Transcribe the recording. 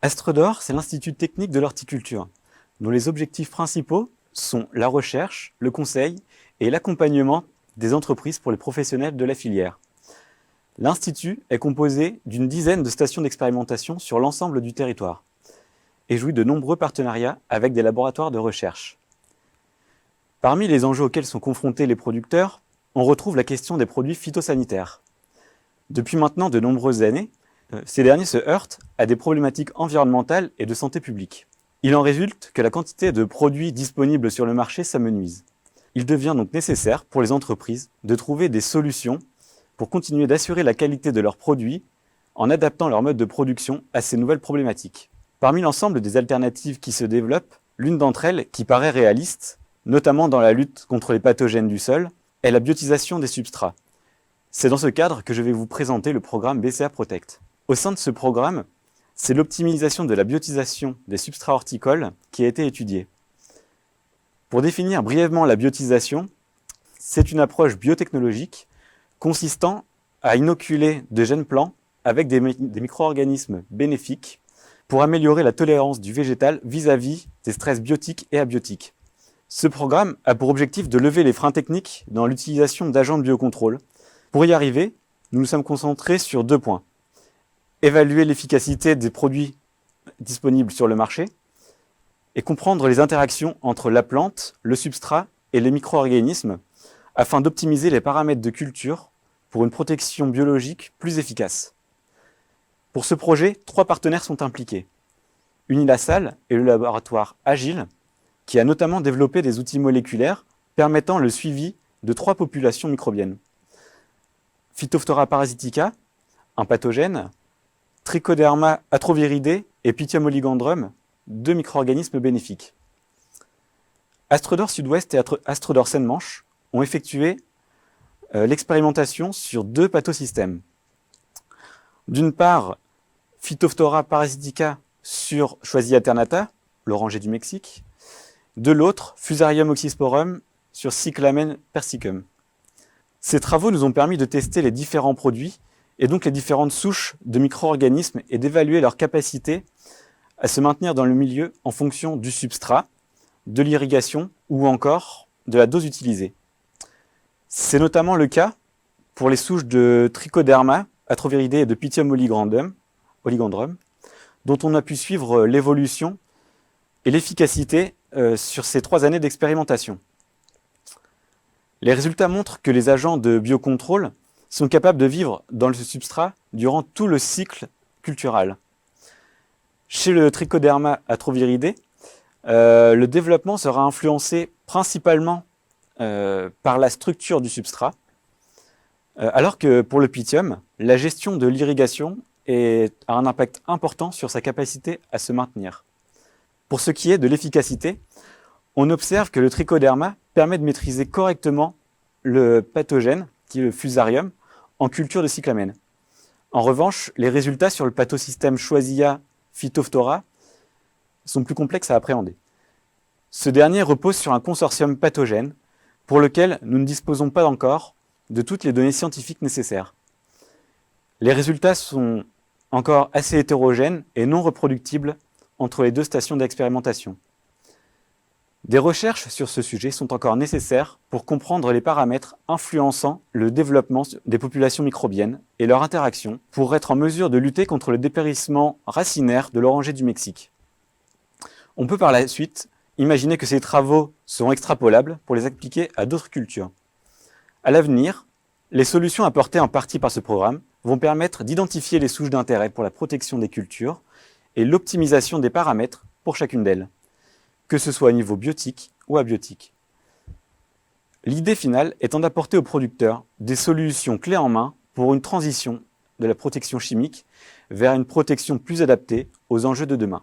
Astredor, c'est l'Institut technique de l'horticulture, dont les objectifs principaux sont la recherche, le conseil et l'accompagnement des entreprises pour les professionnels de la filière. L'Institut est composé d'une dizaine de stations d'expérimentation sur l'ensemble du territoire et jouit de nombreux partenariats avec des laboratoires de recherche. Parmi les enjeux auxquels sont confrontés les producteurs, on retrouve la question des produits phytosanitaires. Depuis maintenant de nombreuses années, ces derniers se heurtent à des problématiques environnementales et de santé publique. Il en résulte que la quantité de produits disponibles sur le marché s'amenuise. Il devient donc nécessaire pour les entreprises de trouver des solutions pour continuer d'assurer la qualité de leurs produits en adaptant leur mode de production à ces nouvelles problématiques. Parmi l'ensemble des alternatives qui se développent, l'une d'entre elles, qui paraît réaliste, notamment dans la lutte contre les pathogènes du sol, est la biotisation des substrats. C'est dans ce cadre que je vais vous présenter le programme BCA Protect. Au sein de ce programme, c'est l'optimisation de la biotisation des substrats horticoles qui a été étudiée. Pour définir brièvement la biotisation, c'est une approche biotechnologique consistant à inoculer de jeunes plants avec des micro-organismes bénéfiques pour améliorer la tolérance du végétal vis-à-vis des stress biotiques et abiotiques. Ce programme a pour objectif de lever les freins techniques dans l'utilisation d'agents de biocontrôle. Pour y arriver, nous nous sommes concentrés sur 2 points. Évaluer l'efficacité des produits disponibles sur le marché et comprendre les interactions entre la plante, le substrat et les micro-organismes afin d'optimiser les paramètres de culture pour une protection biologique plus efficace. Pour ce projet, 3 partenaires sont impliqués. Unilassal et le laboratoire Agile, qui a notamment développé des outils moléculaires permettant le suivi de 3 populations microbiennes. Phytophthora parasitica, un pathogène, Trichoderma atroviridé et Pythium oligandrum, 2 micro-organismes bénéfiques. Astredor Sud-Ouest et Astredor Seine-Manche ont effectué l'expérimentation sur 2 pathosystèmes. D'une part, Phytophthora parasitica sur Choisy alternata, l'oranger du Mexique. De l'autre, Fusarium oxysporum sur Cyclamen persicum. Ces travaux nous ont permis de tester les différents produits et donc les différentes souches de micro-organismes et d'évaluer leur capacité à se maintenir dans le milieu en fonction du substrat, de l'irrigation ou encore de la dose utilisée. C'est notamment le cas pour les souches de Trichoderma atroviridé et de Pythium oligandrum, dont on a pu suivre l'évolution et l'efficacité sur ces 3 années d'expérimentation. Les résultats montrent que les agents de biocontrôle sont capables de vivre dans le substrat durant tout le cycle cultural. Chez le Trichoderma atroviridé, le développement sera influencé principalement par la structure du substrat, alors que pour le Pythium, la gestion de l'irrigation a un impact important sur sa capacité à se maintenir. Pour ce qui est de l'efficacité, on observe que le Trichoderma permet de maîtriser correctement le pathogène, qui est le Fusarium, en culture de cyclamen. En revanche, les résultats sur le pathosystème Choisya Phytophthora sont plus complexes à appréhender. Ce dernier repose sur un consortium pathogène pour lequel nous ne disposons pas encore de toutes les données scientifiques nécessaires. Les résultats sont encore assez hétérogènes et non reproductibles entre les 2 stations d'expérimentation. Des recherches sur ce sujet sont encore nécessaires pour comprendre les paramètres influençant le développement des populations microbiennes et leur interaction pour être en mesure de lutter contre le dépérissement racinaire de l'oranger du Mexique. On peut par la suite imaginer que ces travaux seront extrapolables pour les appliquer à d'autres cultures. À l'avenir, les solutions apportées en partie par ce programme vont permettre d'identifier les souches d'intérêt pour la protection des cultures et l'optimisation des paramètres pour chacune d'elles, que ce soit au niveau biotique ou abiotique. L'idée finale étant d'apporter aux producteurs des solutions clés en main pour une transition de la protection chimique vers une protection plus adaptée aux enjeux de demain.